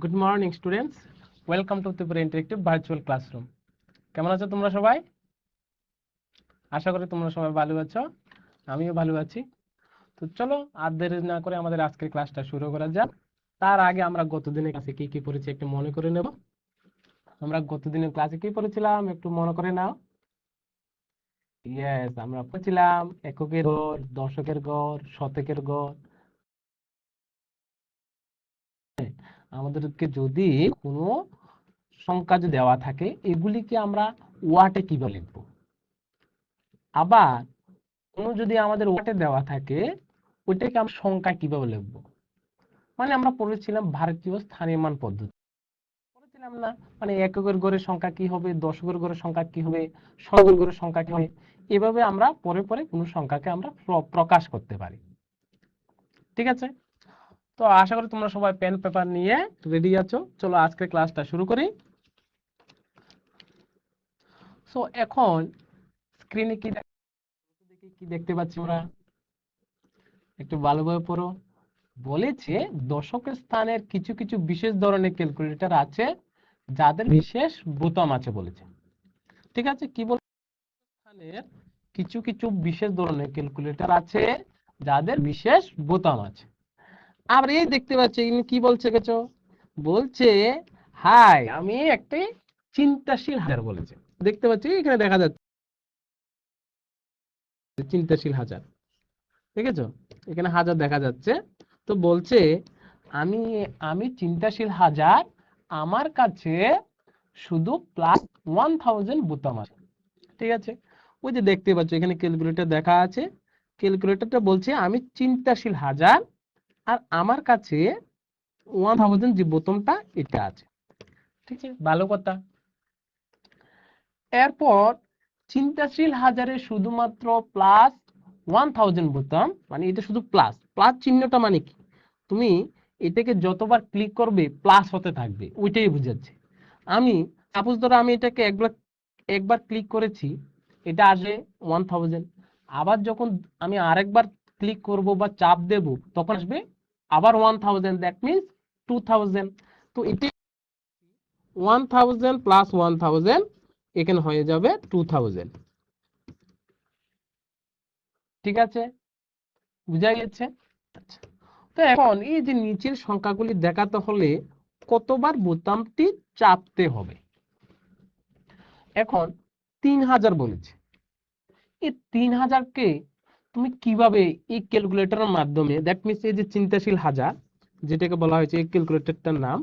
Good morning students, welcome to Tripura interactive virtual classroom. কেমন আছো তোমরা সবাই? আশা করি তোমরা সবাই ভালো আছো, আমিও ভালো আছি। তো চলো আর দেরি না করে আমাদের আজকের ক্লাসটা শুরু করা যাক। তার আগে আমরা গতদিনের ক্লাসে কি কি পড়েছি একটু মনে করে নেব। আমরা গতদিনের ক্লাসে কি পড়েছিলাম একটু মনে করে নাও। ইয়েস, আমরা পড়েছিলাম এককের গড়, দশকের গড়, শতকের গড়। আমাদেরকে যদি কোনো সংখ্যা যদি দেওয়া থাকে এগুলিকে আমরা ওয়াটে কিভাবে লিখবো, আবার কোনো যদি আমাদের ওয়াটে দেওয়া থাকে ওইটাকে আমরা সংখ্যা কিভাবে লিখবো। মানে আমরা পড়েছিলাম ভারতীয় স্থানীয় মান পদ্ধতি, পড়েছিলাম না? মানে এককের গড়ের সংখ্যা কি হবে, দশকের গড়ের সংখ্যা কি হবে, শতকের গড়ের সংখ্যা কি হবে। এভাবে আমরা পরে পরে কোনো সংখ্যাকে আমরা প্রকাশ করতে পারি। ঠিক আছে, তো আশা করি তোমরা সবাই পেন পেপার নিয়ে রেডি আছো। চলো আজকের ক্লাসটা শুরু করি। সো এখন স্ক্রিনে কি দেখতে পাচ্ছি আমরা, একটু ভালোভাবে পড়ো। বলেছে দশকের স্থানের কিছু কিছু বিশেষ ধরনের ক্যালকুলেটর আছে যাদের বিশেষ বোতাম আছে বলেছে। ঠিক আছে, কি বল, স্থানের কিছু কিছু বিশেষ ধরনের ক্যালকুলেটর আছে যাদের বিশেষ বোতাম আছে। আর এই দেখতে পাচ্ছি কি বলছে গেছো, বলছে হাই আমি একটি চিন্তাশীল হাজার বলেছে। দেখতে পাচ্ছি এখানে দেখা যাচ্ছে চিন্তাশীল হাজার, দেখেছো এখানে হাজার দেখা যাচ্ছে। তো বলছে আমি আমি চিন্তাশীল হাজার, আমার কাছে শুধু +1000 বোতাম আছে। ঠিক আছে, ওই যে দেখতে পাচ্ছ এখানে ক্যালকুলেটর দেখা আছে, ক্যালকুলেটরটা বলছে আমি চিন্তাশীল হাজার আর আমার কাছে 1000 যে বোতামটা এটা আছে। ঠিক আছে, ভালো কথা। এরপর চিন্তাশীল হাজারে শুধুমাত্র +1000 বোতাম, মানে এটা শুধু প্লাস প্লাস চিহ্নটা মানে কি, তুমি এটাকে যতবার ক্লিক করবে প্লাস হতে থাকবে, ওইটাই বুঝাচ্ছে। আমি সাপোজ ধরো আমি এটাকে একবার ক্লিক করেছি, এটা আসবে 1000। আবার যখন আমি আরেকবার ক্লিক করব বা চাপ দেব তখন আসবে আবার 1000, দ্যাট মিনস 2000। তো এটা 1000 প্লাস 1000 এখানে হয়ে যাবে 2000। ঠিক আছে, বুঝা গেছে? আচ্ছা, তো এখন এই যে নিচের সংখ্যাগুলি দেখাতে হলে কতবার বোতামটি চাপতে হবে। এখন 3000 বলেছে, এই 3000কে তুমি কিভাবে এই ক্যালকুলেটরের মাধ্যমে, দ্যাট মিনস এই যে চিন্তাশীল হাজার যেটাকে বলা হয়েছে এই ক্যালকুলেটরটার নাম,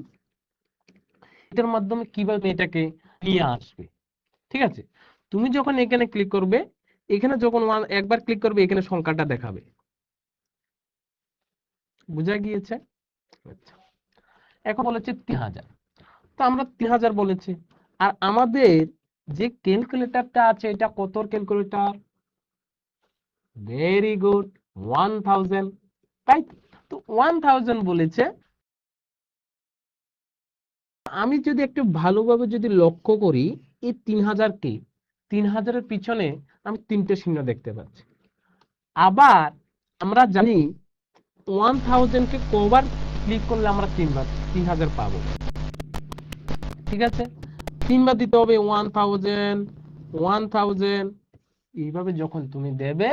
এটার মাধ্যমে কিভাবে এটাকে নিয়ে আসবে। ঠিক আছে, তুমি যখন এখানে ক্লিক করবে, এখানে যখন একবার ক্লিক করবে এখানে সংখ্যাটা দেখাবে। বুঝা গিয়েছে? আচ্ছা, এখন বলেছে 3000, তো আমরা 3000 বলেছি। আর আমাদের যে ক্যালকুলেটরটা আছে এটা কত ক্যালকুলেটর? ভেরি গুড, 1000, তাই তো 1000 বলেছে। আমি যদি একটু ভালোভাবে যদি লক্ষ্য করি এই 3000কে, 3000-এর পিছনে আমি তিনটে চিহ্ন দেখতে পাচ্ছি। আবার আমরা জানি 1000-কে কবার ক্লিক করলে আমরা 3000 পাবো। ঠিক আছে, তিনবার দিতে হবে 1000 1000। এইভাবে যখন তুমি দেবে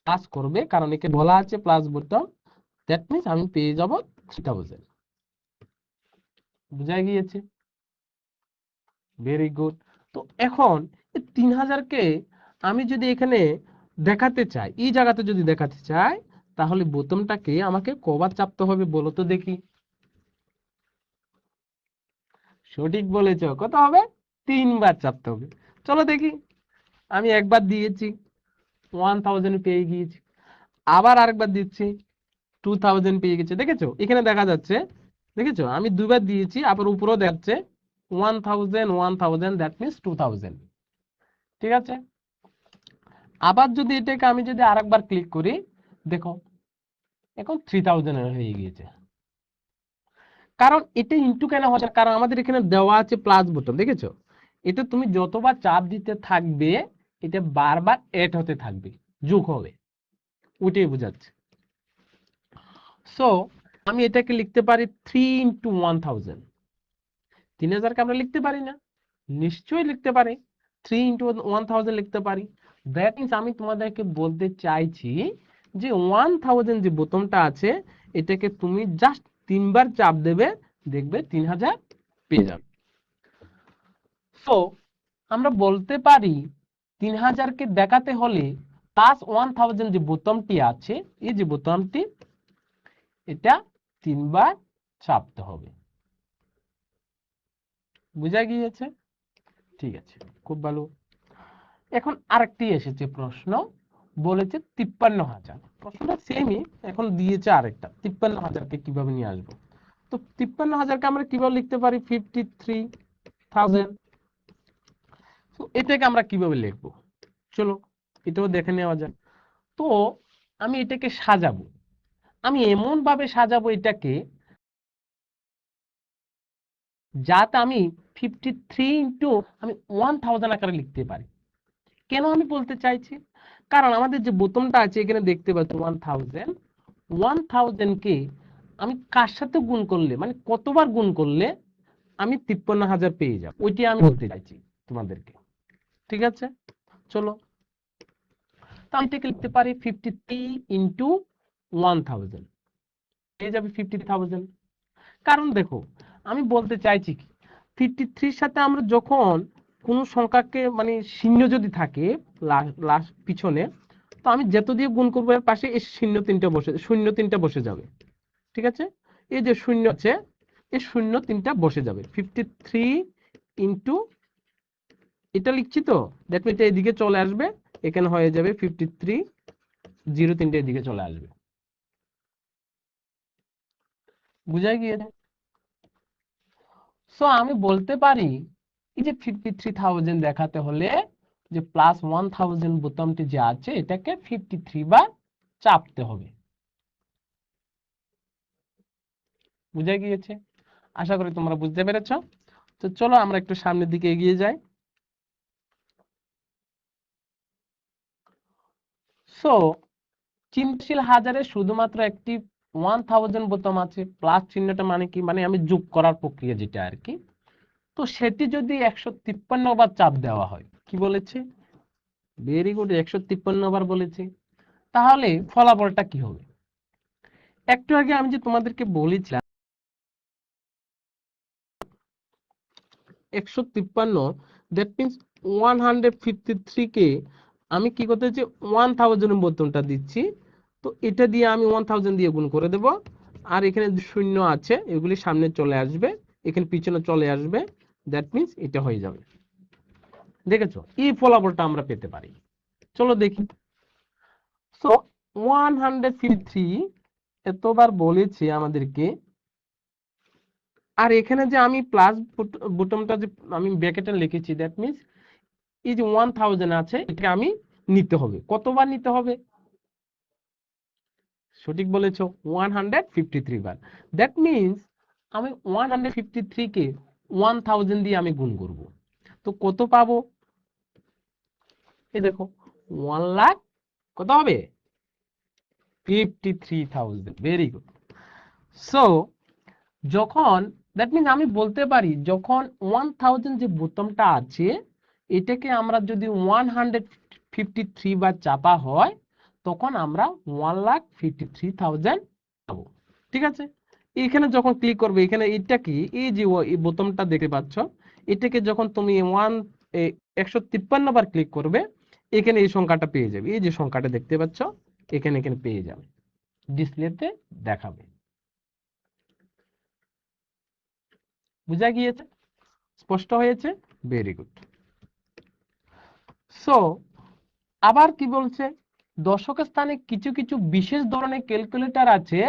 প্লাস করবে, কারণ একে বলা আছে প্লাস বোতাম, দ্যাট মিনস আমি পেয়ে যাব 3000। বুঝা গিয়েছে? Very good. তো এখন এই 3000-কে আমি যদি এখানে দেখাতে চাই, এই জায়গাতে যদি দেখাতে চাই, তাহলে বোতামটাকে আমাকে কবার চাপতে হবে বলো তো দেখি। সঠিক বলেছ, কত হবে? 3বার চাপতে হবে। চলো দেখি, আমি একবার দিয়েছি 1000 পেয়ে গিয়েছি, আবার আরেকবার দিচ্ছি 2000 পেয়ে গেছে। দেখেছো এখানে দেখা যাচ্ছে, দেখেছো আমি দুইবার দিয়েছি, আবার উপরেও দেখাচ্ছে 1000 দ্যাট মিনস 2000। ঠিক আছে, আবার যদি এটাকে আমি যদি আরেকবার ক্লিক করি, দেখো এখন 3000 হয়ে গিয়েছে। কারণ এটা ইনটু কেন হচ্ছে, কারণ আমাদের এখানে দেওয়া আছে প্লাস বোতাম, দেখেছো এটা তুমি যতবার চাপ দিতে থাকবে এটা বারবার এড হতে থাকবে, যোগ হবে, ওইটাই বোঝাচ্ছে। সো আমি এটাকে লিখতে পারি 3 ইন্টু 1000। 3000কে আমরা লিখতে পারি না? নিশ্চয়ই লিখতে পারি, 3 ইন্টু 1000 লিখতে পারি। দ্যাট মিনস আমি তোমাদেরকে বলতে চাইছি যে 1000 যে বোতামটা আছে এটাকে তুমি জাস্ট 3 বার চাপ দেবে, দেখবে 3000 পেয়ে যাবে। সো আমরা বলতে পারি 3000কে দেখাতে হলে +1000 যে বোতামটি আছে, এই যে বোতামটি, এটা 3 বার চাপতে হবে। বুঝা গিয়েছে? ঠিক আছে, খুব ভালো। এখন আরেকটি এসেছে প্রশ্ন, বলেছে 53000। প্রশ্নটা সেমই, এখন দিয়েছে আরেকটা 53000কে কিভাবে নিয়ে আসবো। তো 53000কে আমরা কিভাবে লিখতে পারি? 53000। তো এটাকে আমরা কিভাবে লিখবো, চলো এটাও দেখে নেওয়া যাক। তো আমি এটাকে সাজাবো, আমি এমন ভাবে সাজাবো এটাকে যাতে আমি 53 ইন্টু আমি 1000 আকারে লিখতে পারি। কেন আমি বলতে চাইছি, কারণ আমাদের যে বোতামটা আছে এখানে দেখতে পাচ্ছ 1000, 1000কে আমি কার সাথে গুণ করলে, মানে কতবার গুণ করলে আমি 53000 পেয়ে যাব, ওইটি আমি বলতে চাইছি তোমাদেরকে। ঠিক আছে, চলো তো আমি এটাকে লিখতে পারি 53 ইন্টু 1000, পেয়ে যাবে 53000। কারণ দেখো আমি বলতে চাইছি কি, 53 সাথে আমরা যখন কোনো সংখ্যাকে মানে শূন্য যদি থাকে লাস্ট পিছনে, তো আমি যত দিয়ে গুণ করবো এর পাশে এই শূন্য তিনটা বসে যাবে। ঠিক আছে, এই যে শূন্য আছে এই শূন্য তিনটা বসে যাবে। 53 ইন্টু এটা লিখছি, তো দেখো এটা এদিকে চলে আসবে, এখানে হয়ে যাবে 53, 03টা এদিকে চলে আসবে। বুঝা গিয়েছে? সো আমি বলতে পারি এই যে 53000 দেখাতে হলে যে +1000 বোতামটি যে আছে এটাকে 53 বার চাপতে হবে। বুঝা গিয়েছে? আশা করি তোমরা বুঝতে পেরেছ। তো চলো আমরা একটু সামনের দিকে এগিয়ে যাই। সো চিন্তাশীল হাজারে শুধুমাত্র একটি 1000 বোতাম আছে, প্লাস চিহ্নটা মানে কি, মানে আমি যোগ করার প্রক্রিয়া যেটা আর কি। তো সেটি যদি 153 বার চাপ দেওয়া হয়, কি বলেছে, ভেরি গুড, 153 বার বলেছে, তাহলে ফলাফলটা কি হবে? একটু আগে আমি যে তোমাদেরকে বলেছিলাম 153, দ্যাট মিনস 153 কে আমি কি করতেছি 1000 বোতামটা দিচ্ছি, তো এটা দিয়ে আমি 1000 দিয়ে গুণ করে দেব, আর এখানে যে শূন্য আছে এগুলি সামনে চলে আসবে, এখানে পিছনে চলে আসবে, দ্যাট মিনস এটা হয়ে যাবে। দেখেছো, এই ফলাফলটা আমরা পেতে পারি। চলো দেখি। সো 153 এতবার বলেছে আমাদেরকে, আর এখানে যে আমি প্লাস বোতামটা যে আমি ব্র্যাকেটে লিখেছি, দ্যাট মিনস এই যে 1000 আছে এটাকে আমি নিতে হবে, কতবার নিতে হবে? সঠিক বলেছো, 153 বার। দ্যাট মিনস আমি 153 কে 1000 দিয়ে আমি গুণ করব, তো কত পাবো? এই দেখো 1 লাখ কত হবে? 53,000। Very good. সো যখন, দ্যাট মিনস আমি বলতে পারি যখন 1000 যে বোতামটা আছে এটাকে আমরা যদি 153 বার চাপা হয় তখন আমরা 1,53,000 পাবো। ঠিক আছে, এখানে যখন ক্লিক করবে, এখানে এটা কি, এই যে এই বোতামটা দেখতে পাচ্ছ, এটাকে যখন তুমি 153 বার ক্লিক করবে এখানে এই সংখ্যাটা পেয়ে যাবে, এই যে সংখ্যাটা দেখতে পাচ্ছ এখানে এখানে পেয়ে যাবে, ডিসপ্লেতে দেখাবে। বুঝা গিয়েছে? স্পষ্ট হয়েছে? Very good. সো আবার কি বলছে, দশকের স্থানে কিছু কিছু বিশেষ ধরনের ক্যালকুলেটর আছে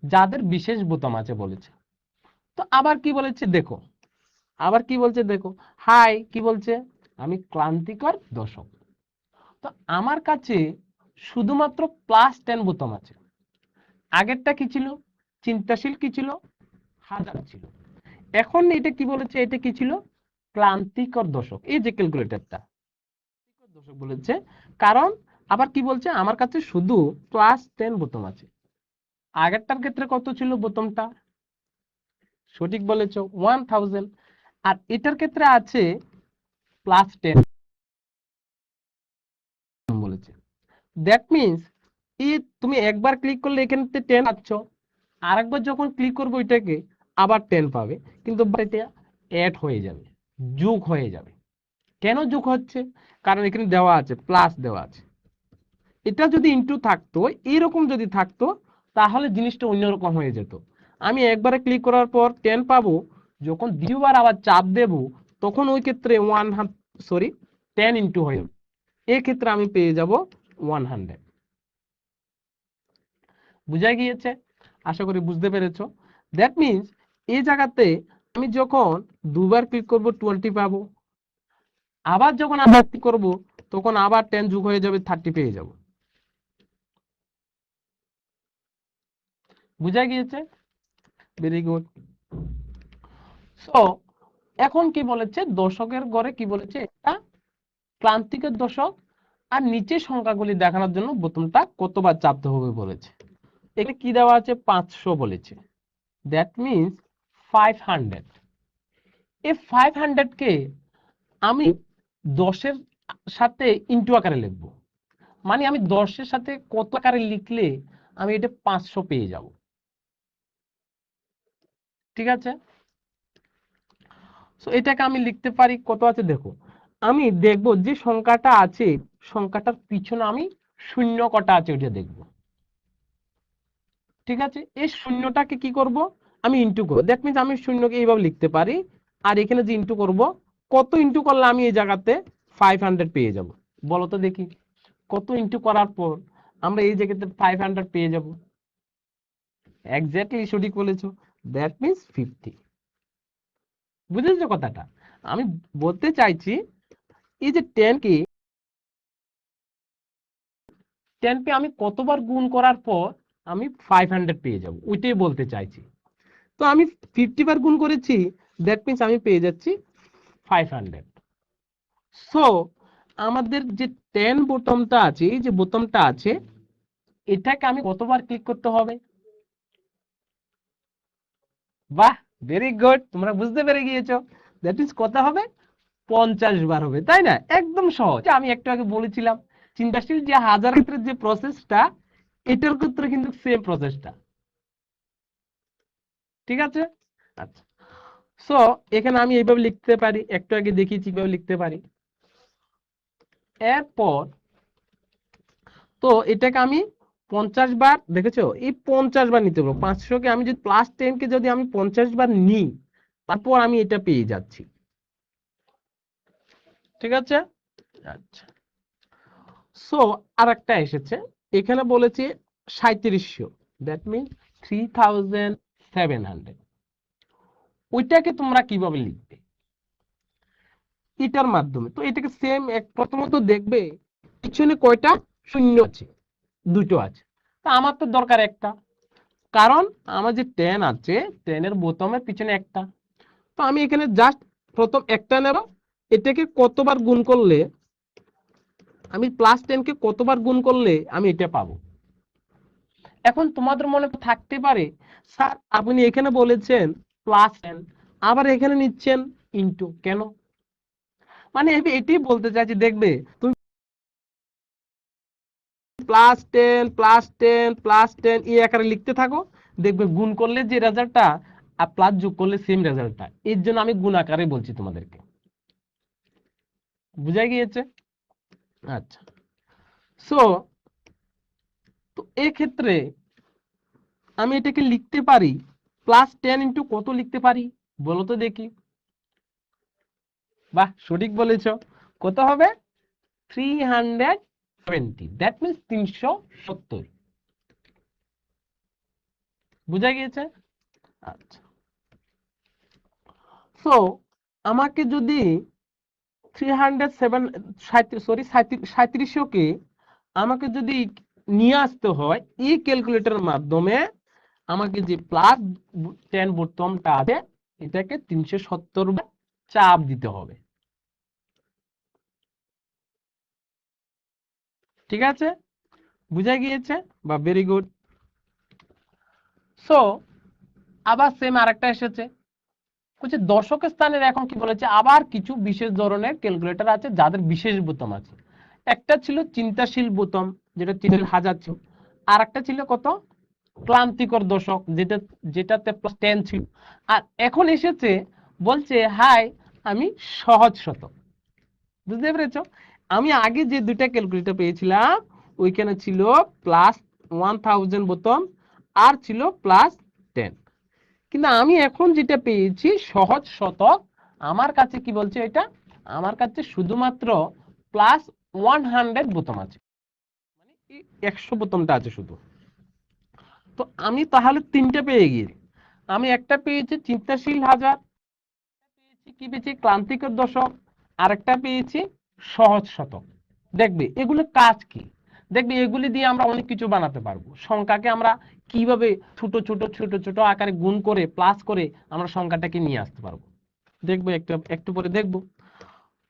যাদের বিশেষ বোতাম আছে বলেছে। তো আবার কি বলেছে দেখো, আবার কি বলছে দেখো, হাই কি বলছে, আমি ক্লান্তিকর দশক, তো আমার কাছে শুধুমাত্র +10 বোতাম আছে। আগেরটা কি ছিল, চিন্তাশীল কি ছিল, হাজার ছিল। এখন এটা কি বলেছে, এটা কি ছিল, ক্লান্তিকর দশক, এই যে ক্যালকুলেটরটা দশক বলেছে। কারণ আবার কি বলছে, আমার কাছে শুধু +10 বোতাম আছে। আগেরটার ক্ষেত্রে কত ছিল বোতামটা? সঠিক বলেছো 1000। আর এটার ক্ষেত্রে আছে +10 বলেছে। দ্যাট মিনস তুমি একবার ক্লিক করলে এখানে 10 পাচ্ছ, আরেকবার যখন ক্লিক করবো এটাকে আবার 10 পাবে, কিন্তু এটা অ্যাড হয়ে যাবে, যোগ হয়ে যাবে। কেন যোগ হচ্ছে? কারণ এখানে দেওয়া আছে, প্লাস দেওয়া আছে। এটা যদি ইনটু থাকতো, এরকম যদি থাকতো, তাহলে জিনিসটা অন্যরকম হয়ে যেত। আমি একবারে ক্লিক করার পর 10 পাবো, যখন দ্বিতীয়বার আবার চাপ দেব তখন ওই ক্ষেত্রে 10 ইনটু হয়ে যাবে, এই ক্ষেত্রে আমি পেয়ে যাব 100। বুঝা গিয়েছে? আশা করি বুঝতে পেরেছো। দ্যাট মিনস এই জায়গাতে আমি যখন দুবার ক্লিক করব 20 পাবো, আবার যখন আবার ক্লিক করব তখন আবার 10 যোগ হয়ে যাবে, 30 পেয়ে যাব। বুঝা গিয়েছে? Very good. সো এখন কি বলেছে, দশকের ঘরে কি বলেছে, এটা ক্রান্তিকের দশক, আর নিচে সংখ্যাগুলি দেখানোর জন্য বোতামটা কতবার চাপতে হবে বলেছে। এখানে কি দেওয়া আছে, 500 বলেছে। That means 500। এই 500 কে আমি 10-এর সাথে ইনটু আকারে লিখবো, মানে আমি 10-এর সাথে কত আকারে লিখলে আমি এটা 500 পেয়ে যাব। ঠিক আছে? সো এটাকে আমি লিখতে পারি, কত আছে দেখো, আমি দেখব যে সংখ্যাটা আছে সংখ্যাটার পিছনে আমি শূন্য কটা আছে ওইটা দেখব। ঠিক আছে? এই শূন্যটাকে কি করব, আমি ইনটু করব। দ্যাট মিনস আমি শূন্যকে এইভাবে লিখতে পারি, আর এখানে যে ইনটু করব, কত ইনটু করলে আমি এই জায়গাতে 500 পেয়ে যাব বলো তো দেখি। কত ইনটু করার পর আমরা এই জায়গাতে 500 পেয়ে যাব? এক্স্যাক্টলি সঠিক বলেছো, দ্যাট মিনস 50। বুঝেছো কথাটা? আমি বলতে চাইছি এই যে 10 কে আমি কতবার গুণ করার পর আমি 500 পেয়ে যাব, ওইটাই বলতে চাইছি। তো আমি 50 বার গুণ করেছি, দ্যাট মিনস আমি পেয়ে যাচ্ছি 500। সো আমাদের যে 10 বোতামটা আছে, এই যে বোতামটা আছে, এটাকে আমি কতবার ক্লিক করতে হবে? বাহ, ভেরি গুড, তোমরা বুঝতে পেরে গিয়েছো। দ্যাট মিনস কত হবে, 50 বার হবে, তাই না? একদম সহজ। আমি একটু আগে বলেছিলাম চিন্তাশীল যে হাজার ক্ষেত্রের যে প্রসেসটা, এটার ক্ষেত্রে কিন্তু সেম প্রসেসটা। ঠিক আছে? আচ্ছা, সো এখানে আমি এইভাবে লিখতে পারি, একটু আগে দেখিয়েছি কিভাবে লিখতে পারি। এরপর তো এটাকে আমি 50 বার, দেখেছো, এই 50 বার নিতে পারবো। 500 কে আমি যদি +10 কে যদি আমি 50 বার নিই, তারপর আমি এটা পেয়ে যাচ্ছি। ঠিক আছে? আচ্ছা, সো আর একটা এসেছে, এখানে বলেছে 3700, দ্যাট মিনস 3700। ওইটাকে তোমরা কিভাবে লিখবে এটার মাধ্যমে? তো এটাকে সেম, প্রথমত দেখবে পিছনে কয়টা শূন্য আছে, দুটো আছে। তা আমার তো দরকার একটা, কারণ আমার যে 10 আছে, 10 এর বোতামের পিছনে একটা। তো আমি এখানে জাস্ট প্রথম একটা নেব, এটাকে কতবার গুণ করলে, আমি +10 কে কতবার গুণ করলে আমি এটা পাবো। এখন তোমাদের মনে থাকতে পারে, স্যার আপনি এখানে বলেছেন +10, আবার এখানে নিচ্ছেন ইনটু, কেন? মানে আমি এটাই বলতে চাইছি, দেখবে তুমি +10 এই আকারে লিখতে থাকো, দেখবে গুণ করলে যে রেজাল্টটা আর প্লাস যোগ করলে সেম রেজাল্টটা। এর জন্য আমি গুণ আকারে বলছি তোমাদেরকে। বুঝা গিয়েছে? আচ্ছা, সো তো এই ক্ষেত্রে আমি এটাকে লিখতে পারি +10 ইন্টু কত লিখতে পারি বলো তো দেখি। বাহ, সঠিক বলেছ। কত হবে? 370, দ্যাট মিনস 370। বুঝা গিয়েছে? আচ্ছা, সো আমাকে যদি 3700 কে আমাকে যদি নিয়ে আসতে হয় এই ক্যালকুলেটরের মাধ্যমে, আমাকে যে +10 বোতামটা আছে এটাকে 370 বার চাপ দিতে হবে। ঠিক আছে? বুঝা গিয়েছে? বা ভেরি গুড। সো আবার সেম আরেকটা এসেছে, বলছে দশকের স্থানের এখন কি বলেছে, আবার কিছু বিশেষ ধরনের ক্যালকুলেটর আছে যাদের বিশেষ বোতাম আছে। একটা ছিল চিন্তাশীল বোতাম, যেটা 3000 ছিল। আর একটা ছিল কত, ক্লান্তিকর দশক, যেটাতে +10 ছিল। আর এখন এসেছে বলছে হাই আমি সহজ শতক। বুঝতে পেরেছ? আমি আগে যে দুইটা ক্যালকুলেটর পেয়েছিলাম ওইখানে ছিল +1000 বোতাম আর ছিল +10, কিন্তু আমি এখন যেটা পেয়েছি সহজ শতক, আমার কাছে কি বলছে এটা, আমার কাছে শুধুমাত্র +100 বোতাম আছে, মানে 100 বোতামটা আছে শুধু। তো আমি তাহলে তিনটে পেয়ে গিয়েছি। আমি একটা পেয়েছি চিন্তাশীল হাজার, পেয়েছি কি পেয়েছি ক্লান্তিকর দশক, আরেকটা পেয়েছি সহজ শতক। দেখবে এগুলো কাজ কি, দেখবে এগুলি দিয়ে আমরা অনেক কিছু বানাতে পারবো। সংখ্যাকে আমরা কিভাবে ছোট ছোট ছোট ছোট আকারে গুণ করে প্লাস করে আমরা সংখ্যাটাকে নিয়ে আসতে পারবো, দেখবো একটু একটু পরে দেখবো।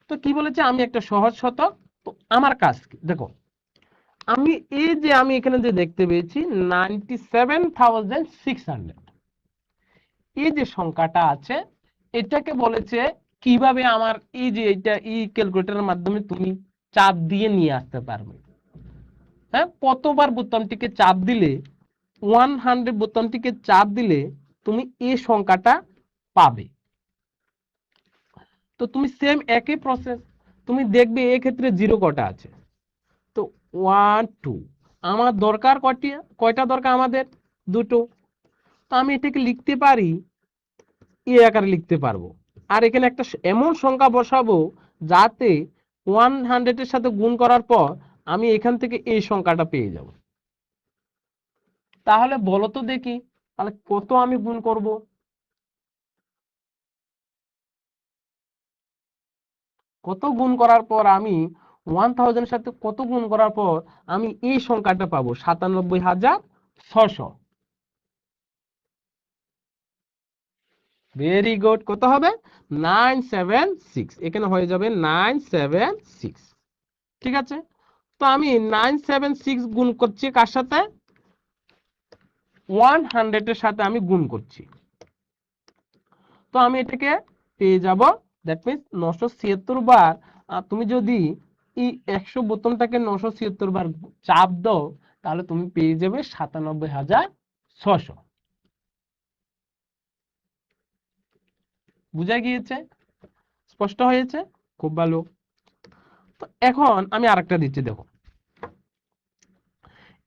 তো কি বলেছে, আমি একটা সহজ শতক। তো আমার কাজ কি দেখো, আমি এই যে আমি এখানে যে দেখতে পেয়েছি 97,600, এই যে সংখ্যাটা আছে এটাকে বলেছে কিভাবে আমার এই যে এটা এই ক্যালকুলেটরের মাধ্যমে তুমি চাপ দিয়ে নিয়ে আসতে পারবে। হ্যাঁ, কতবার বোতামটিকে চাপ দিলে, 100 বোতামটিকে চাপ দিলে তুমি এই সংখ্যাটা পাবে। তো তুমি সেম একই প্রসেস, তুমি দেখবে এই ক্ষেত্রে 0 কটা আছে। তো 1 2, আমার দরকার কয়টা দরকার আমাদের, দুটো। তো আমি এটাকে লিখতে পারি, এই আকারে লিখতে পারবো। আর এখানে একটা এমন সংখ্যা বসাবো যাতে 100 এর সাথে গুণ করার পর আমি এখান থেকে এই সংখ্যাটা পেয়ে যাব। তাহলে বলো তো দেখি, তাহলে কত আমি গুণ করব, কত গুণ করার পর আমি 1000 এর সাথে কত গুণ করার পর আমি এই সংখ্যাটা পাবো 97,600। ভেরি গুড, কত হবে 976, এখানে হয়ে যাবে 976। ঠিক আছে, তো আমি 976 গুণ করছি কার সাথে, 100 এর সাথে আমি গুণ করছি। তো আমি এটাকে পেয়ে যাব, দ্যাট মিনস 976 বার। তুমি যদি এই 100 বোতামটাকে 976 বার চাপ দাও তাহলে তুমি পেয়ে যাবে 97,600। বুঝা গিয়েছে? স্পষ্ট হয়েছে? খুব ভালো। তো এখন আমি আরেকটা দিচ্ছি দেখো,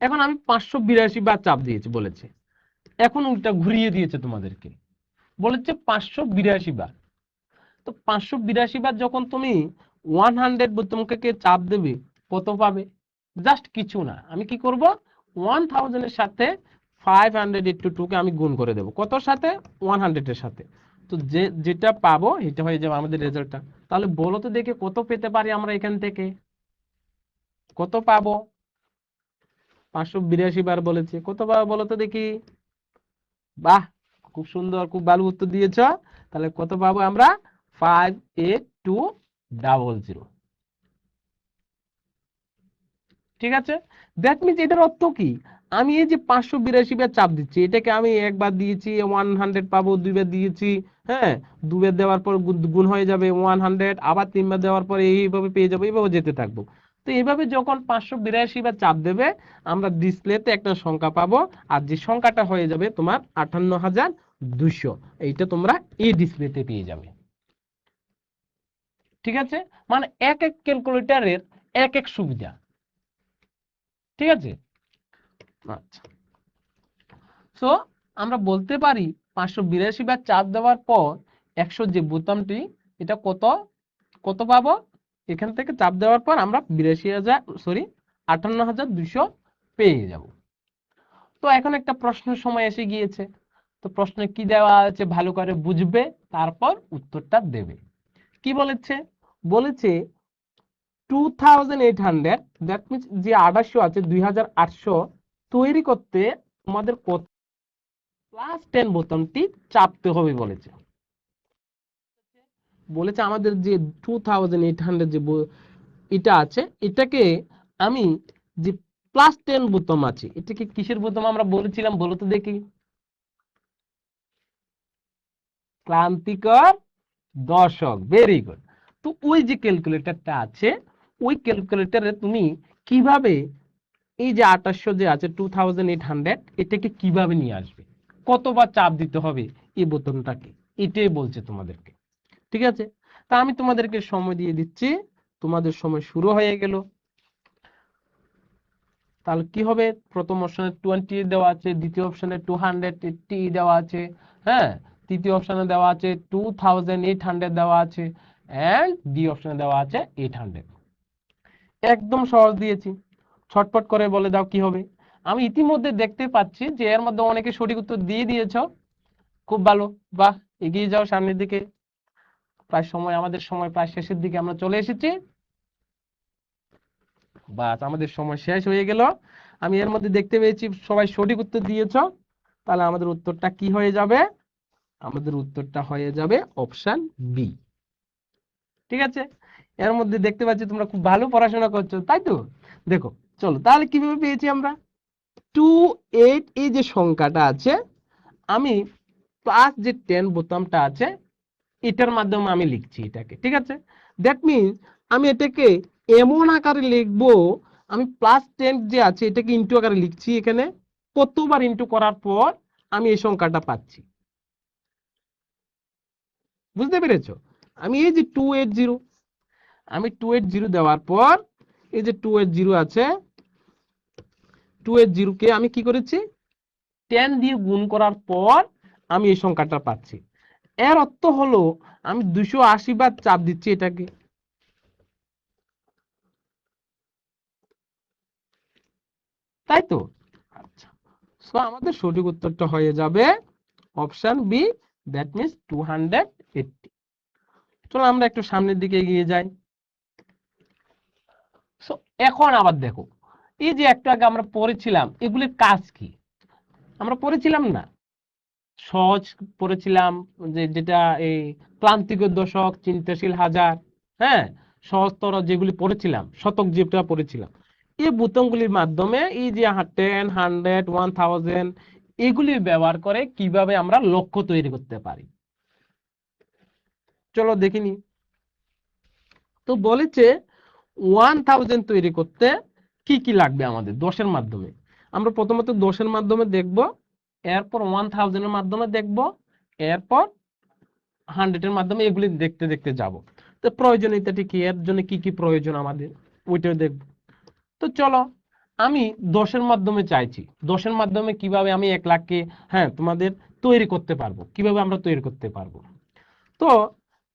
এখন আমি 582 বার চাপ দিয়েছি বলেছে, এখন উল্টা ঘুরিয়ে দিয়েছে তোমাদেরকে, বলেছে 582 বার। তো 582 বার যখন তুমি 100 বোতামকে চাপ দেবে কত পাবে, জাস্ট কিছু না, আমি কি করব 1000 এর সাথে 500 * 2 কে আমি গুণ করে দেব, কতর সাথে 100 এর সাথে। তো যেটা পাবো এটা হয়ে যাবে আমাদের রেজাল্টটা। তাহলে বলো তো দেখে কত পেতে পারি আমরা এখান থেকে, কত পাবো, 582 বার বলেছে, কত পাবো বলো তো দেখি। বাহ, খুব সুন্দর, খুব ভালো উত্তর দিয়েছ। তাহলে কত পাবো আমরা, 58200। ঠিক আছে, দ্যাট মিনস এটার অর্থ কি, আমি এই যে 582 বার চাপ দিচ্ছি এটাকে আমি একবার দিয়েছি 100 পাবো, দুইবার দিয়েছি, হ্যাঁ, দুবার দেওয়ার পর গুণ হয়ে যাবে 100, আবার তিনবার দেওয়ার পর এইভাবে পেয়ে যাবো, এইভাবে যেতে থাকবো। তো এইভাবে যখন 582 বার চাপ দেবে আমরা ডিসপ্লেতে একটা সংখ্যা পাবো, আর যে সংখ্যাটা হয়ে যাবে তোমার 58,200, এইটা তোমরা এই ডিসপ্লেতে পেয়ে যাবে। ঠিক আছে, মানে এক এক ক্যালকুলেটরের এক এক সুবিধা। ঠিক আছে, আচ্ছা। সো আমরা বলতে পারি 582 বার চাপ দেওয়ার পর 100 যে বোতামটি, এটা কত কত পাবো, এখান থেকে চাপ দেওয়ার পর আমরা 58,200 পেয়ে যাব। তো এখন একটা প্রশ্নের সময় এসে গিয়েছে, তো প্রশ্নে কি দেওয়া আছে ভালো করে বুঝবে, তারপর উত্তরটা দেবে। কি বলেছে, বলেছে 2800, দ্যাট মিনস যে 2800 আছে 2800 তৈরি করতে তোমাদের কত +10 বোতামটি চাপতে হবে বলেছে। বলেছে আমাদের যে 2800 যে এটা আছে এটাকে আমি যে +10 বোতাম আছে, এটাকে কিসের বোতাম আমরা বলেছিলাম বলো তো দেখি, ক্লান্তিকর দশক, ভেরি গুড। তো ওই যে ক্যালকুলেটরটা আছে, ওই ক্যালকুলেটরে তুমি কিভাবে এই যে 2800 যে আছে 2800, এটাকে কিভাবে নিয়ে আসবে, কতবার চাপ দিতে হবে এই বোতামটাকে, এটাই বলছে তোমাদেরকে। ঠিক আছে, তা আমি তোমাদেরকে সময় দিয়ে দিচ্ছি, তোমাদের সময় শুরু হয়ে গেল। তাহলে কি হবে, প্রথম অপশনে 20 দেওয়া আছে, দ্বিতীয় অপশনে 280 দেওয়া আছে, হ্যাঁ, তৃতীয় অপশনে দেওয়া আছে 2800 দেওয়া আছে, এন্ড ডি অপশনে দেওয়া আছে 800। একদম সহজ দিয়েছি, ছটপট করে বলে দাও কি হবে। আমি ইতিমধ্যে দেখতে পাচ্ছি যে এর মধ্যে অনেকে সঠিক উত্তর দিয়ে দিয়েছো, খুব ভালো, বাহ, এগিয়ে যাও সামনের দিকে। প্রায় সময়, আমাদের সময় প্রায় শেষের দিকে আমরা চলে এসেছি, বাস আমাদের সময় শেষ হয়ে গেল। আমি এর মধ্যে দেখতে পেয়েছি সবাই সঠিক উত্তর দিয়েছো, তাহলে আমাদের উত্তরটা কি হয়ে যাবে, আমাদের উত্তরটা হয়ে যাবে অপশন বি। ঠিক আছে, এর মধ্যে দেখতে পাচ্ছি তোমরা খুব ভালো পড়াশোনা করছো, তাই তো। দেখো, চলো তাহলে কিভাবে পেয়েছি আমরা 28, এই যে সংখ্যাটা আছে, আমি প্লাস যে 10 বোতামটা আছে এটার মাধ্যমে আমি লিখছি এটাকে। ঠিক আছে, দ্যাট মিনস আমি এটাকে এমন আকারে লিখবো, আমি +10 যে আছে এটাকে ইন্টু আকারে লিখছি, এখানে কতবার ইন্টু করার পর আমি এই সংখ্যাটা পাচ্ছি, বুঝতে পেরেছো। আমি এই যে 280, আমি 280 দেওয়ার পর এই যে 280 আছে, 280 কে আমি কি করেছি 10 দিয়ে গুণ করার পর আমি এই সংখ্যাটা পাচ্ছি। এর অর্থ হলো আমি 280 বার চাপ দিচ্ছি এটাকে, তাই তো। আচ্ছা, সো আমাদের সঠিক উত্তরটা হয়ে যাবে অপশন বি, দ্যাট মিন্স 280। চলো আমরা একটু সামনের দিকে এগিয়ে যাই। সো এখন আবার দেখো, এই যে একটু আগে আমরা পড়েছিলাম এগুলির কাজ কি, আমরা পড়েছিলাম না, সহজ পড়েছিলাম, যে যেটা এই ক্লান্তিকর দশক, চিন্তাশীল হাজার, হ্যাঁ, সহজতর যেগুলি পড়েছিলাম, শতক যেটা পড়েছিলাম, এই বোতামগুলির মাধ্যমে এই যে 10, 100, 1000 এগুলি ব্যবহার করে কিভাবে আমরা লক্ষ্য তৈরি করতে পারি। চলো দেখিনি। তো বলেছে 1000 তৈরি করতে কি কি লাগবে আমাদের দশের মাধ্যমে। আমরা প্রথমত দশের মাধ্যমে দেখব, এরপর 1000 এর মাধ্যমে দেখব, এরপর 100 এর মাধ্যমে, এগুলি দেখতে দেখতে যাব। তো প্রয়োজনীয়তাটি কি, এর জন্য কি কি প্রয়োজন আমাদের, ওইটাও দেখব। তো চলো, আমি দশের মাধ্যমে চাইছি, দশের মাধ্যমে কিভাবে আমি 1,00,000কে, হ্যাঁ, তোমাদের তৈরি করতে পারবো, কিভাবে আমরা তৈরি করতে পারবো। তো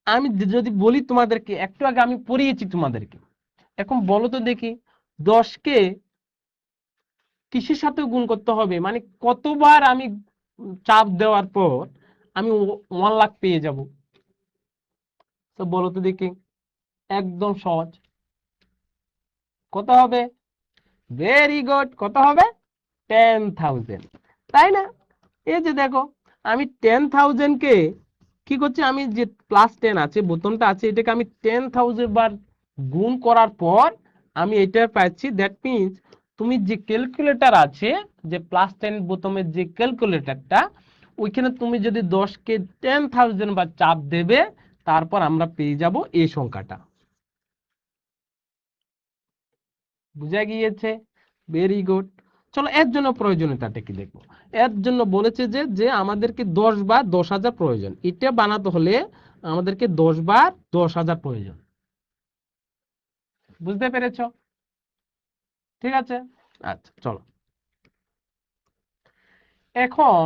আমি যদি বলি তোমাদেরকে, একটু আগে আমি পড়িয়েছি তোমাদেরকে, এখন বলো তো দেখি 10কে কিসের সাথে গুণ করতে হবে, মানে কতবার আমি চাপ দেওয়ার পর আমি 1,00,000 পেয়ে যাব। তো বলো তো দেখি, একদম সহজ, কত হবে, ভেরি গুড, কত হবে 10,000, তাই না। এই যে দেখো, আমি 10,000 কে কি করছি, আমি যে +10 আছে বোতামটা আছে, এটাকে আমি 10,000 বার গুণ করার পর আমি এটা পাচ্ছি। দ্যাট মিন্স তুমি যে ক্যালকুলেটর আছে, যে +10 বোতামের যে ক্যালকুলেটরটা, ওইখানে তুমি যদি 10কে 10,000 বার চাপ দেবে, তারপর আমরা পেয়ে যাব এই সংখ্যাটা। বুঝা গিয়েছে, ভেরি গুড। চলো এর জন্য প্রয়োজনীয়তাটা কি দেখবো। এর জন্য বলেছে যে যে আমাদেরকে 10 বার 10,000 প্রয়োজন, এটা বানাতে হলে আমাদেরকে 10 বার 10,000 প্রয়োজন, বুঝতে পেরেছো। ঠিক আছে, আচ্ছা চলো এখন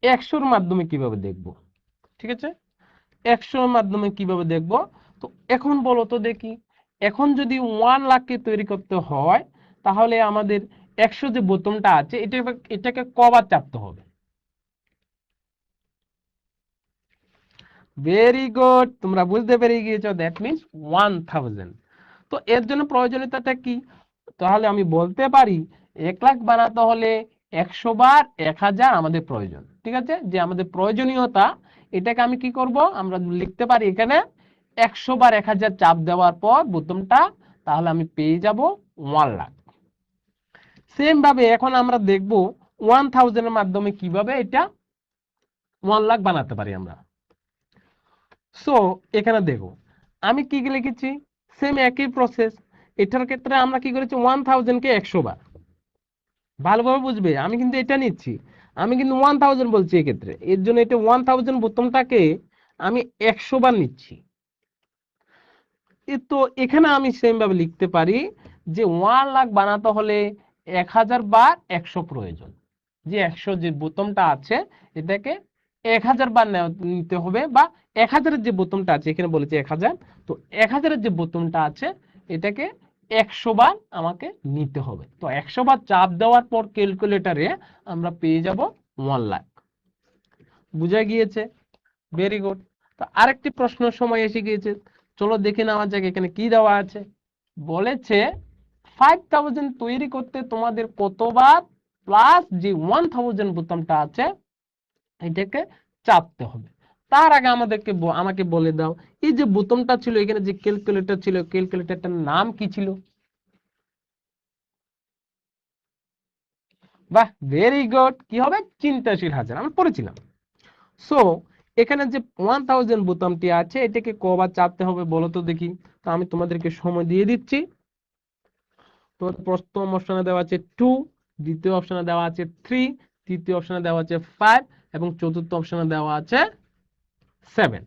100-র মাধ্যমে কিভাবে দেখবো। ঠিক আছে, 100-র মাধ্যমে কিভাবে দেখবো। তো এখন বলো তো দেখি, এখন যদি 1,00,000কে তৈরি করতে হয়, তাহলে আমাদের 100 যে বোতামটা আছে এটাকে কবার চাপতে হবে। ভেরি গুড, তোমরা বুঝতে পেরে গিয়েছো, দ্যাট মিন্স 1000। তো এর জন্য প্রয়োজনীয়তাটা কি, তাহলে আমি বলতে পারি 1,00,000 বানাতে হলে 100 বার 1,000 আমাদের প্রয়োজন। ঠিক আছে, যে আমাদের প্রয়োজনীয়তা, এটাকে আমি কি করব, আমরা লিখতে পারি এখানে 100 বার 1,000 চাপ দেওয়ার পর বোতামটা, তাহলে আমি পেয়ে যাব 1,00,000। সেম ভাবে এখন আমরা দেখব 1000 এর মাধ্যমে কিভাবে এটা 1,00,000 বানাতে পারি আমরা। সো এখানে দেখো আমি কি লিখেছি, সেম একই প্রসেস। এটার ক্ষেত্রে আমরা কি করেছি, 1000 কে 100 বার। ভালোভাবে বুঝবে, আমি কিন্তু এটা নিচ্ছি, আমি কিন্তু 1000 বলছি এক্ষেত্রে, এর জন্য এটা 1000 বোতামটাকে আমি 100 বার নিচ্ছি। তো এখানে আমি সেম ভাবে লিখতে পারি যে 1 লাখ বানাতে হলে 1000 বার 100 প্রয়োজন। যে 100 যে বোতামটা আছে এটাকে 1000 বার নিতে হবে, বা 1000 যে বোতামটা আছে, এখানে বলেছে 1000, তো 1000 যে বোতামটা আছে এটাকে 100 বার আমাকে নিতে হবে। তো 100 বার চাপ দেওয়ার পর ক্যালকুলেটরে আমরা পেয়ে যাব 1 লাখ। বুঝা গিয়েছে? Very good. তো আরেকটি প্রশ্নের সময় এসে গিয়েছে, চলো দেখে নেওয়া যাক এখানে কি দেওয়া আছে। বলেছে 5000 তৈরি করতে তোমাদের কতবার প্লাস যে 1000 বোতামটা আছে এটাকে চাপতে হবে। তার আগে আমাকে বলে দাও, এই যে বোতামটা ছিল এখানে, যে ক্যালকুলেটর ছিল, ক্যালকুলেটরটার নাম কি ছিল? বাহ, ভেরি গুড। কি হবে? চিন্তাশীল হাজার, আমরা পড়েছিলাম। সো এখানে যে 1000 বোতামটি আছে এটাকে কবার চাপতে হবে বলো তো দেখি। তো আমি তোমাদেরকে সময় দিয়ে দিচ্ছি। তো প্রথম অপশনে দেওয়া আছে 2, দ্বিতীয় অপশনে দেওয়া আছে 3, তৃতীয় অপশনে দেওয়া আছে 5 এবং চতুর্থ অপশনে দেওয়া আছে 7।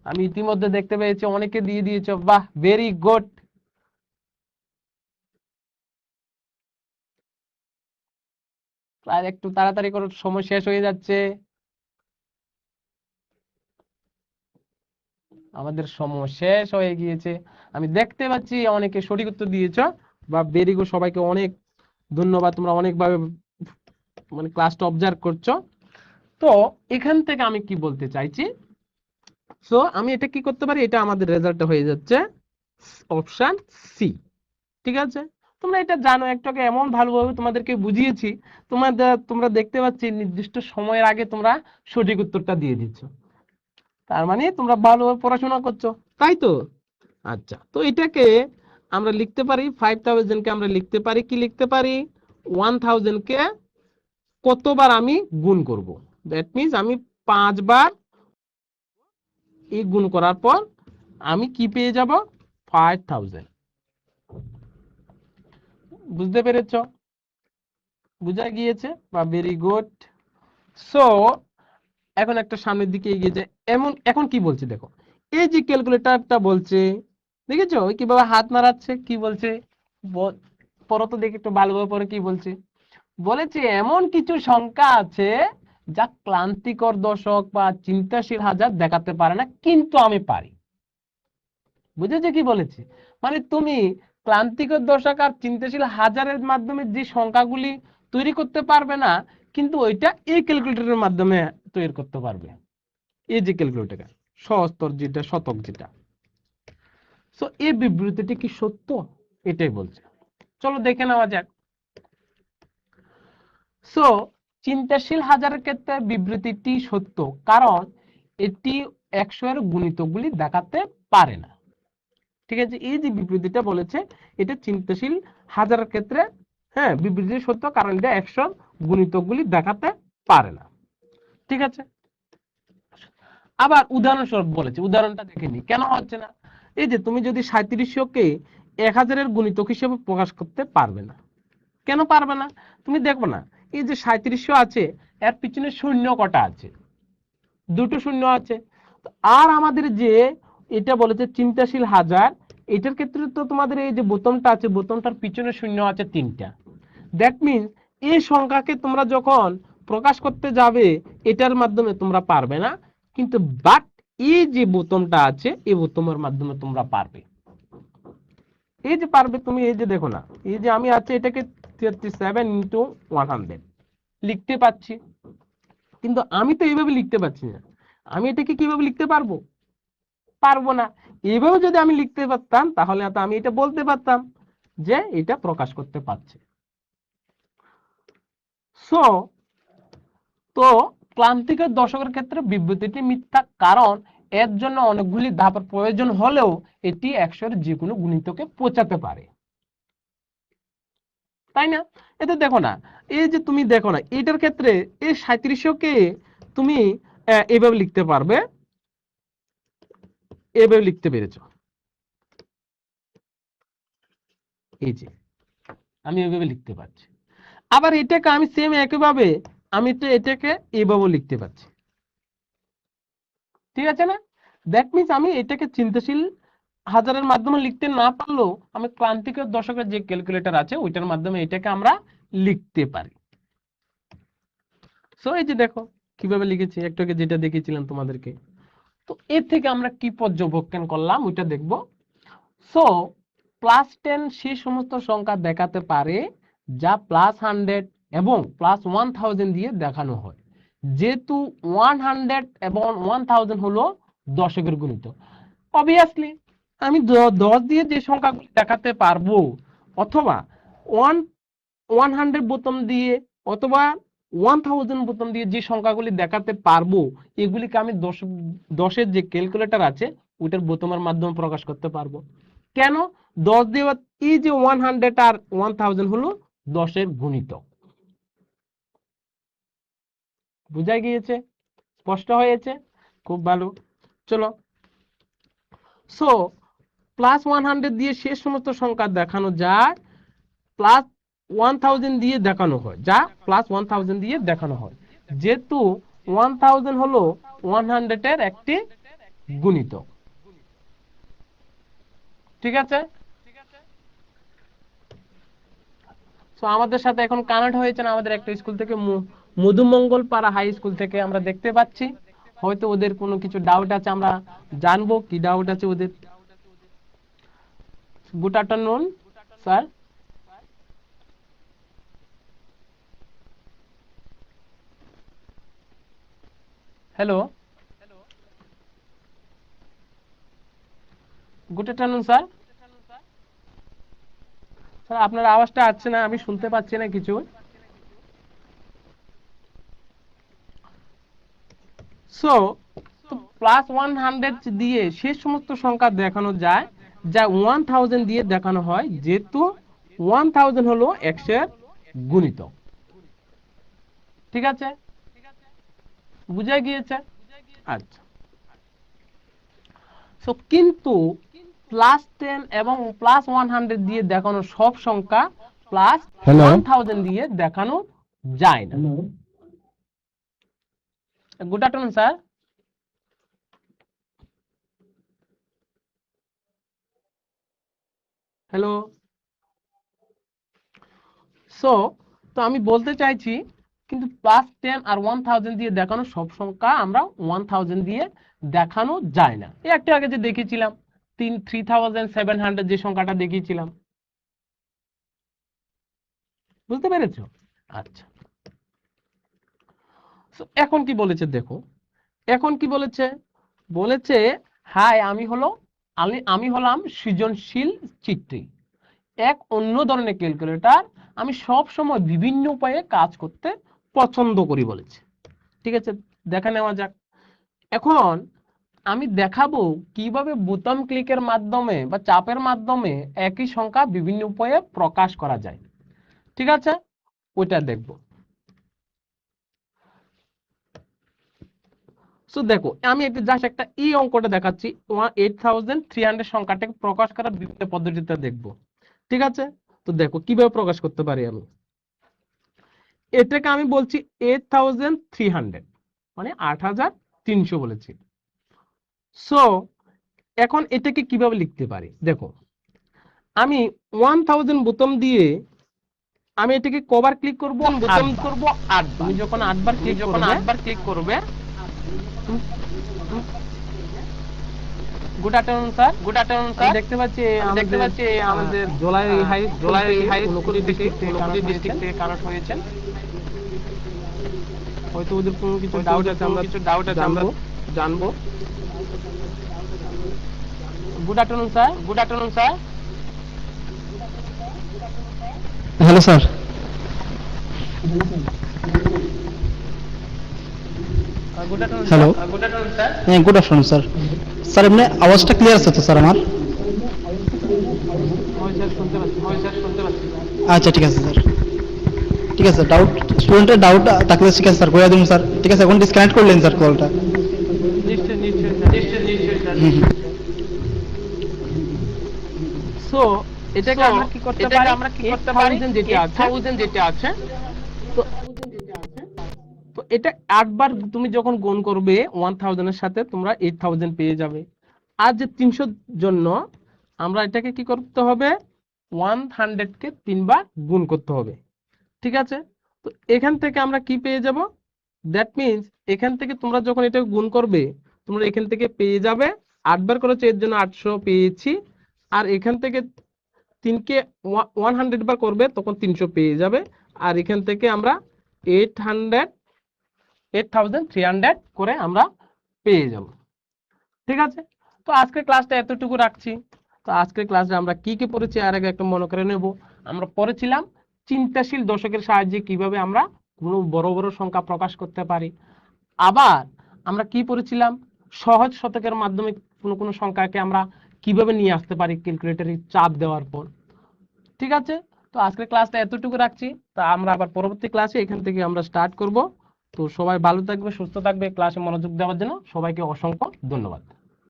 আমি ইতিমধ্যে দেখতে পেয়েছি অনেকে দিয়ে দিয়েছো, বাহ ভেরি গুড। আর একটু তাড়াতাড়ি করো, সময় শেষ হয়ে যাচ্ছে, আমাদের সময় শেষ হয়ে গিয়েছে। আমি দেখতে পাচ্ছি অনেকে সঠিক উত্তর দিয়েছো, বা ভেরি গুড, সবাইকে অনেক ধন্যবাদ, তোমরা অনেকভাবে মানে ক্লাসটা অবজার্ভ করছো। তো এখান থেকে আমি কি বলতে চাইছি, সো আমি এটা কি করতে পারি, এটা আমাদের রেজাল্টটা হয়ে যাচ্ছে অপশন সি। ঠিক আছে? তোমরা এটা জানো, একটু আগে এমন ভালোভাবে তোমাদেরকে বুঝিয়েছি, তোমরা দেখতে পাচ্ছি নির্দিষ্ট সময়ের আগে তোমরা সঠিক উত্তরটা দিয়ে দিচ্ছ, তার মানে তোমরা ভালোভাবে পড়াশোনা করছো, তাই তো? আচ্ছা, তো এটাকে আমরা লিখতে পারি 5000 কে আমরা লিখতে পারি, কি লিখতে পারি, 1000 কে কতবার আমি গুণ করব, দ্যাট মিন্স আমি 5 বার এই গুণ করার পর আমি কি পেয়ে যাব, 5000। বুঝতে পেরেছো? বুঝা গিয়েছে? বা ভেরি গুড। সো এখন একটা সামনের দিকে এগিয়ে যায়, এখন কি বলছে দেখো, এই যে ক্যালকুলেটরটা বলছে, দেখেছো ওই কিভাবে হাত নাড়াচ্ছে, কি বলছে পড়ো তো দেখি একটু ভালোভাবে পড়ে, কি বলছে, বলেছে এমন কিছু সংখ্যা আছে যা ক্লান্তিকর দশক বা চিন্তাশীল হাজার দেখাতে পারে না, কিন্তু আমি পারি। বুঝেছো কি বলেছে? মানে তুমি ক্লান্তিকর দশক আর চিন্তাশীল হাজারের মাধ্যমে যে সংখ্যাগুলি তৈরি করতে পারবে না, কিন্তু ওইটা এই ক্যালকুলেটরের মাধ্যমে তৈরি করতে পারবে। এই যে ক্যালকুলেটর সহস্তর যেটা, শতক যেটা। সো এই বিবৃতিটি কি সত্য? এটাই বলছে, চলো দেখে নেওয়া যাক। সো চিন্তাশীল হাজারের ক্ষেত্রে বিবৃতিটি সত্য, কারণ এটি 100 এর গুণিতকগুলি দেখাতে পারে না। ঠিক আছে, এই যে বিবৃতিটা বলেছে এটা চিন্তাশীল হাজারের ক্ষেত্রে, হ্যাঁ, বিবৃতি সত্য কারণ এটা 100 গুণিতকগুলি দেখাতে পারে না। ঠিক আছে, আবার উদাহরণস্বরূপ বলেছে, উদাহরণটা দেখে নি কেন হচ্ছে না। এই যে তুমি যদি 3700 কে 1000 এর গুণিতক হিসেবে প্রকাশ করতে পারবে না, কেন পারবে না? তুমি দেখো না, এই যে 3700 আছে, এর পিছনে শূন্য কটা আছে, দুটো শূন্য আছে। আর আমাদের যে এটা বলেছে চিন্তাশীল হাজার, এটার ক্ষেত্রে তো তোমাদের এই যে বোতামটা আছে, বোতামটার পিছনে শূন্য আছে 3টা। দ্যাট মিনস এই সংখ্যাকে তোমরা যখন প্রকাশ করতে যাবে এটার মাধ্যমে তোমরা পারবে না, কিন্তু বাট এই যে বোতামটা আছে এই বোতামের মাধ্যমে তোমরা পারবে। এই যে পারবে তুমি, এই যে দেখো না, এই যে আমি আছে এটাকে 37 ইন্টু 100 লিখতে পাচ্ছি, কিন্তু আমি তো এইভাবে লিখতে পারছি না। আমি এটাকে কিভাবে লিখতে পারবো? পারবো না। এইভাবে যদি আমি লিখতে পারতাম তাহলে তো আমি এটা বলতে পারতাম যে এটা প্রকাশ করতে পারছে। সো তো ক্লান্তিকর দশকের ক্ষেত্রে বিবৃতিটি মিথ্যা, কারণ এর জন্য অনেকগুলি ধাপের প্রয়োজন হলেও এটি 100 এর যে কোনো গুণিতকে পৌঁছাতে পারে, তাই না? এতে দেখো না, এই যে তুমি দেখো না এটার ক্ষেত্রে এই 3700 কে তুমি এইভাবে লিখতে পারবে, এইভাবে লিখতে পেরেছো। এই যে আমি এইভাবে লিখতে পারছি। আবার এটাকে আমি সেম একইভাবে আমি তো এটাকে এইভাবে লিখতে পারছি, ঠিক আছে না? দ্যাট মিনস আমি এটাকে চিন্তাশীল হাজারের মাধ্যমে লিখতে না পারলেও আমি ক্রান্তিকের দশকের যে ক্যালকুলেটর আছে ওইটার মাধ্যমে এটাকে আমরা লিখতে পারি। সো এই যে দেখো কিভাবে লিখেছি, একটু আগে যেটা দেখিয়েছিলাম তোমাদেরকে। তো এর থেকে আমরা কি পর্যবেক্ষণ করলাম ওইটা দেখব। সো +10 সেই সমস্ত সংখ্যা দেখাতে পারে যা +100 এবং +1000 দিয়ে দেখানো হয়, যেহেতু 100 এবং 1000 হলো দশকের গুণিতক। অবভিয়াসলি আমি 10 দিয়ে যে সংখ্যাগুলি দেখাতে পারবো, অথবা 100 বোতাম দিয়ে অথবা 1000 বোতাম দিয়ে যে সংখ্যাগুলি দেখাতে পারবো, এগুলিকে আমি 10-এর যে ক্যালকুলেটর আছে ওইটার বোতামের মাধ্যমে প্রকাশ করতে পারবো। কেন? 10 দিয়ে এই যে 100 আর 1000 হলো 10-এর গুণিতক। বুঝা গিয়েছে? স্পষ্ট হয়েছে? খুব ভালো। চলো, সো +100 দিয়ে শেষ সমস্ত সংখ্যা দেখানো যায়, +1000 দিয়ে দেখানো হয়, যা +1000 দিয়ে দেখানো হয়, যেহেতু 1000 হলো 100 এর একটি গুণিতক। ঠিক আছে? সো আমাদের সাথে এখন কানেক্ট হয়েছেন আমাদের একটা স্কুল থেকে, মধুমঙ্গল পাড়া হাই স্কুল থেকে আমরা দেখতে পাচ্ছি। হয়তো ওদের কোনো কিছু ডাউট আছে, আমরা জানবো কি ডাউট আছে ওদের। Good afternoon sir. Hello, good afternoon sir. Sir আপনার আওয়াজটা আসছে না, আমি শুনতে পাচ্ছি না কিছু। সো +100 দিয়ে সেই সমস্ত সংখ্যা দেখানো যায় যা 1000 দিয়ে দেখানো হয়, যেহেতু 1000 হলো 100-এর গুণিতক। ঠিক আছে? বুঝা গিয়েছে? আচ্ছা। সো কিন্তু +10 এবং +100 দিয়ে দেখানো সব সংখ্যা +1000 দিয়ে দেখানো যায় না। Good afternoon sir. Hello. So তো আমি বলতে চাইছি, কিন্তু +10 আর 1000 দিয়ে দেখানো সব সংখ্যা আমরা 1000 দিয়ে দেখানো যায় না। এই একটু আগে যে দেখিয়েছিলাম 3700 যে সংখ্যাটা দেখিয়েছিলাম, বুঝতে পেরেছো? আচ্ছা, এখন কি বলেছে দেখো, এখন কি বলেছে, বলেছে হাই আমি হলাম সৃজনশীল চিত্রী, এক অন্য ধরনের ক্যালকুলেটর, আমি সব সময় বিভিন্ন উপায়ে কাজ করতে পছন্দ করি বলেছে। ঠিক আছে, দেখা নেওয়া যাক। এখন আমি দেখাবো কিভাবে বোতাম ক্লিকের মাধ্যমে বা চাপের মাধ্যমে একই সংখ্যা বিভিন্ন উপায়ে প্রকাশ করা যায়। ঠিক আছে, ওইটা দেখবো। সো দেখো আমি জাস্ট একটা এই অঙ্কটা দেখাচ্ছি, 8300 সংখ্যাটাকে প্রকাশ করার বিভিন্ন পদ্ধতিটা দেখবো। ঠিক আছে, তো দেখো কিভাবে প্রকাশ করতে পারি আমি। এটাকে আমি বলছি 8300, মানে 8300 বলেছি। সো এখন এটাকে কিভাবে লিখতে পারি দেখো, আমি 1000 বোতাম দিয়ে আমি এটাকে কবার ক্লিক করব, বোতাম করব 8 বার। তুমি যখন 8 বার ক্লিক করবে, good afternoon sir. Good afternoon sir. দেখতে পাচ্ছি আমাদের জোলাই হাই স্কুল থেকে ডিস্ট্রিক্ট থেকে কানেক্ট হয়েছেন। হয়তো ওদের কোনো কিছু ডাউট আছে, আমরা জানবো। Good afternoon sir. Good afternoon sir. Hello sir. Good afternoon hello. Good afternoon sir. হ্যাঁ, গুড আফটারনুন স্যার। স্যার এমনি আওয়াজটা ক্লিয়ার আছে তো স্যার আমার? স্যার শুনতে পাচ্ছি। আচ্ছা ঠিক আছে স্যার। ঠিক আছে, ডাউট স্টুডেন্টের ডাউট থাকলে ঠিক আছে স্যার করে দিন স্যার। ঠিক আছে, এখন ডিসকানেক্ট করলেন স্যার কলটা। নিশ্চয় নিশ্চয় স্যার, নিশ্চয় স্যার। হুম হুম। সো এটাকে আমরা কি করতে পারি, 8000 যেটা আছে, তো তো এটা 8 বার তুমি যখন গুণ করবে 1000 এর সাথে তোমরা 8000 পেয়ে যাবে। আর যে 300 জন্য আমরা এটাকে কি করতে হবে, 100 কে 3 বার গুণ করতে হবে। ঠিক আছে, তো এখান থেকে আমরা কি পেয়ে যাব, দ্যাট মিন্স এখান থেকে তোমরা যখন এটা গুণ করবে তোমরা এখান থেকে পেয়ে যাবে, 8 বার করেছে এর জন্য 800 পেয়েছি, আর এখান থেকে 3কে 100 বার করবে তখন 300 পেয়ে যাবে, আর এখান থেকে আমরা 8300 করে আমরা পেয়ে যাব। ঠিক আছে, তো আজকের ক্লাসটা এতটুকু রাখছি। তো আজকের ক্লাসে আমরা কি কি পড়েছি আর আগে একটা মনে করে নেব। আমরা পড়েছিলাম চিন্তাশীল দর্শকের সাহায্যে কিভাবে আমরা কোনো বড় বড় সংখ্যা প্রকাশ করতে পারি। আবার আমরা কি পড়েছিলাম, সহজ শতকের মাধ্যমে কোনো কোনো সংখ্যাকে আমরা কিভাবে নিয়ে আসতে পারি ক্যালকুলেটরে চাপ দেওয়ার পর। ঠিক আছে, তো আজকের ক্লাসটা এতটুকু রাখছি। তা আমরা আবার পরবর্তী ক্লাসে এখান থেকে আমরা স্টার্ট করব। তো সবাই ভালো থাকবে, সুস্থ থাকবে, ক্লাসে মনোযোগ দেওয়ার জন্য সবাইকে অসংখ্য ধন্যবাদ।